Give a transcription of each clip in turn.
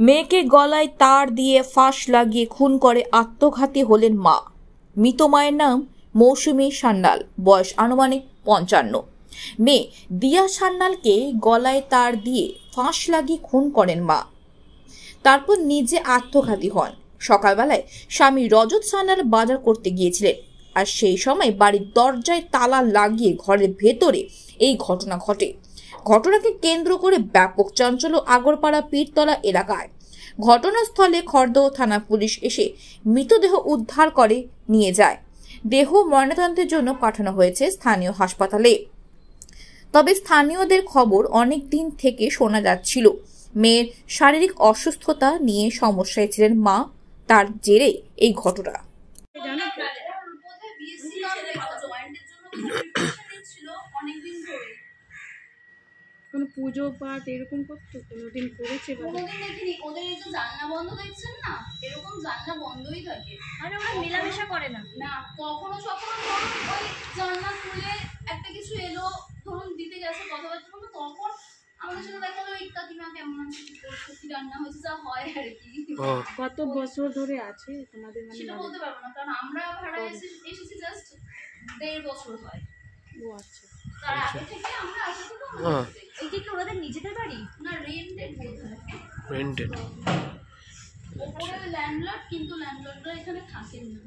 মেয়েকে গলায় তার দিয়ে ফাঁস লাগিয়ে খুন করে আত্মঘাতী হলেন মা। মৃত মায়ের নাম মৌসুমী সান্যাল, বয়স আনুমানিক 55। মেয়ে দিয়া সান্যালকে গলায় তার দিয়ে ফাঁস লাগিয়ে খুন করেন মা, তারপর নিজে আত্মঘাতী হন। সকালবেলায় স্বামী রজত সান্যাল বাজার করতে গিয়েছিলেন, আর সেই সময় বাড়ির দরজায় তালা লাগিয়ে ঘরের ভেতরে এই ঘটনা ঘটে। ঘটনাকে কেন্দ্র করে ব্যাপক চাঞ্চল্য আগরপাড়া পীরতলা এলাকায়। ঘটনাস্থলে খড়দহ থানা পুলিশ এসে মৃতদেহ উদ্ধার করে নিয়ে যায়। দেহ ময়নাতদন্তের জন্য পাঠানো হয়েছে স্থানীয় হাসপাতালে। তবে স্থানীয়দের খবর অনেক দিন থেকে শোনা যাচ্ছিল মেয়ের শারীরিক অসুস্থতা নিয়ে সমস্যায় ছিলেন মা, তার জেরে এই ঘটনা। কোনো পুজো পাঠ এরকম করতো? কোনোদিন করেছে? কোনোদিন দেখিনি। ওদের এই যে জানলা বন্ধ দেখছেন না, এরকম জানলা বন্ধই থাকে, মানে ওরা মেলামেশা করে না। না কখনো সখনো ধরুন ওই জানলা খুলে একটা কিছু এলো, ধরুন দিতে গেছে কথাবার্তা বলবো, তখন আমাদের সাথে দেখা হলো এই কাকিমা কেমন আছে, কি করছো, কি রান্না হয়েছে, যা হয় আর কি। কত বছর ধরে আছে তোমাদের? মানে সেটা বলতে পারবো না, কারণ আমরা ভাড়া এসেছি জাস্ট 1.5 বছর হয়। ও আচ্ছা। তার আগে থেকে আমরা আসা থেকে এইটা কি ওদের নিজেদের বাড়ি না রেন্টেড বোধহয়? রেন্টেড। ওপরে ল্যান্ডলর্ড, কিন্তু ল্যান্ডলর্ডরা এখানে থাকেন না।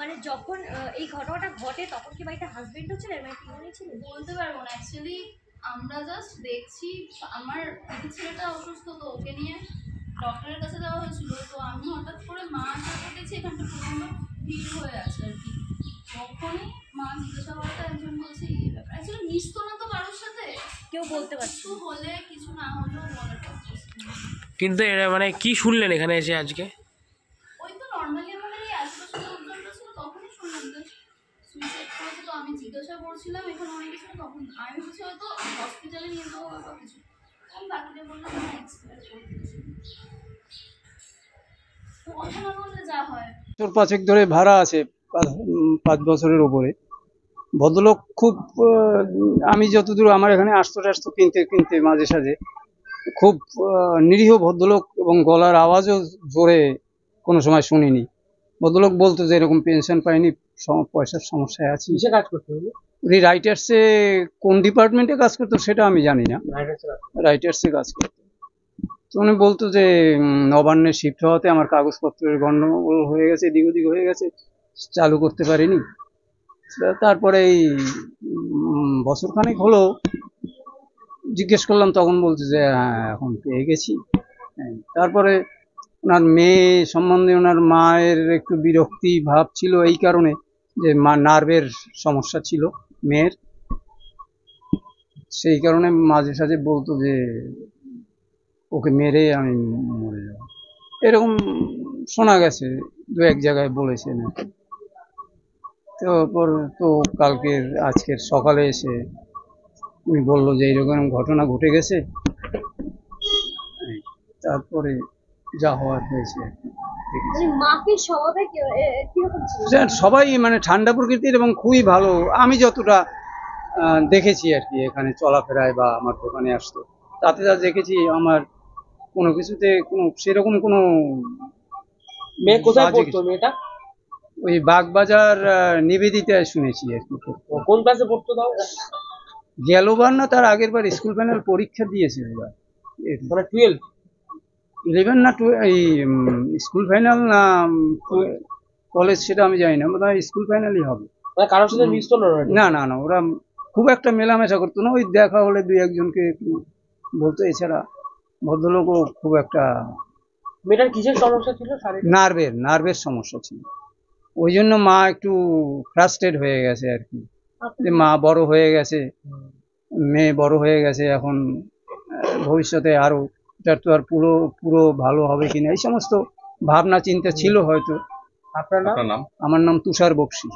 মানে যখন এই ঘটনাটা ঘটে তখন কি বাড়িতে হাজবেন্ডও ছিলেন, মানে তিনজনই ছিলেন? বলতে পারবো না অ্যাকচুয়ালি, আমরা জাস্ট দেখছি। আমার দিদি ছেলেটা অসুস্থ, তো ওকে নিয়ে ডক্টরের কাছে যাওয়া হয়েছিল। তো আমি হঠাৎ করে মা আসা দেখেছি এখানটা প্রচণ্ড ভিড় হয়ে আছে আর কি। তখনই মা জিজ্ঞাসা করতে একজন বলছে এই ব্যাপার। অ্যাকচুয়ালি মিশতো না তো কারোর সাথে, কেউ বলতে পারছে কিছু হলে কিছু না হলেও বলার কথা। কিন্তু এরা মানে কি শুনলেন এখানে এসে আজকে? ওই তো নর্মালি আমাদের এই আশেপাশে লোকজনটা ছিল, তখনই শুনলাম যে সুইসাইড করেছে। তো আমি জিজ্ঞাসা করছিলাম এখানে অনেক কিছু, তখন আমি বলছি হয়তো হসপিটালে নিয়ে যাবো বা কিছু, আমি বাকিটা বললাম না এক্সপায়ার করতেছি। তো কথা না বললে যা হয়। 5 ধরে ভাড়া আছে, 5 বছরের ওপরে। ভদ্রলোক খুব, আমি যতদূর আমার এখানে আসতো কিনতে মাঝে সাঝে, খুব নিরীহ ভদ্রলোক, এবং গলার আওয়াজও জোরে কোনো সময় শুনিনি। ভদ্রলোক বলতো যে এরকম পেনশন পাইনি, পয়সার সমস্যায় আছি। কিসে কাজ করতে হলো? উনি রাইটার্সে, কোন ডিপার্টমেন্টে কাজ করতো সেটা আমি জানি না, রাইটার্সে কাজ করতো। তো উনি বলতো যে নবান্নে শিফট হওয়াতে আমার কাগজপত্রের গন্ডগোল হয়ে গেছে, এদিক ওদিক হয়ে গেছে, চালু করতে পারিনি। তারপরে এই বছরখানেক হলো জিজ্ঞেস করলাম, তখন বলছে যে হ্যাঁ এখন পেয়ে গেছি। তারপরে ওনার মেয়ে সম্বন্ধে ওনার মায়ের একটু বিরক্তি ভাব ছিল, এই কারণে যে মা নার্ভের সমস্যা ছিল মেয়ের, সেই কারণে মাঝে সাঝে বলতো যে ওকে মেরে আমি মরে যাব, এরকম শোনা গেছে, 2-1 জায়গায় বলেছেন। তারপর তো আজকের সকালে এসে উনি বললো যে এইরকম ঘটনা ঘটে গেছে। তারপরে যা হওয়ার হয়েছে। সবাই মানে ঠান্ডা প্রকৃতির এবং খুবই ভালো, আমি যতটা দেখেছি আর কি, এখানে চলাফেরায় বা আমার দোকানে আসতো, তাতে যা দেখেছি, আমার কোনো কিছুতে কোনো সেরকম কোনো। মেয়ে কোথায় পড়তো? মেয়েটা ওই বাগবাজার নিবেদিতায় শুনেছি আর কি। কোন ক্লাসে পড়তো তাও? গেলবার না তার আগের বার স্কুল ফাইনাল পরীক্ষা দিয়েছে এবার, মানে 12, 11 না এই স্কুল ফাইনাল না কলেজ সেটা আমি জানি না, বোধহয় স্কুল ফাইনালই হবে। মানে কারোর সাথে মিশতো না? না, ওরা খুব একটা মেলামেশা করতো না, ওই দেখা হলে 2-1 জনকে একটু বলতো, এছাড়া ভদ্রলোকও খুব একটা। মেয়েটার কিসের সমস্যা ছিল? নার্ভের সমস্যা ছিল, ওই জন্য মা একটু ফ্রাস্ট্রেট হয়ে গেছে আর কি, যে মা বড় হয়ে গেছে, মেয়ে বড় হয়ে গেছে, এখন ভবিষ্যতে আরো এটার তো আর পুরো ভালো হবে কিনা, এই সমস্ত ভাবনা চিন্তা ছিল হয়তো। আপনার নাম? আমার নাম তুষার বক্সী।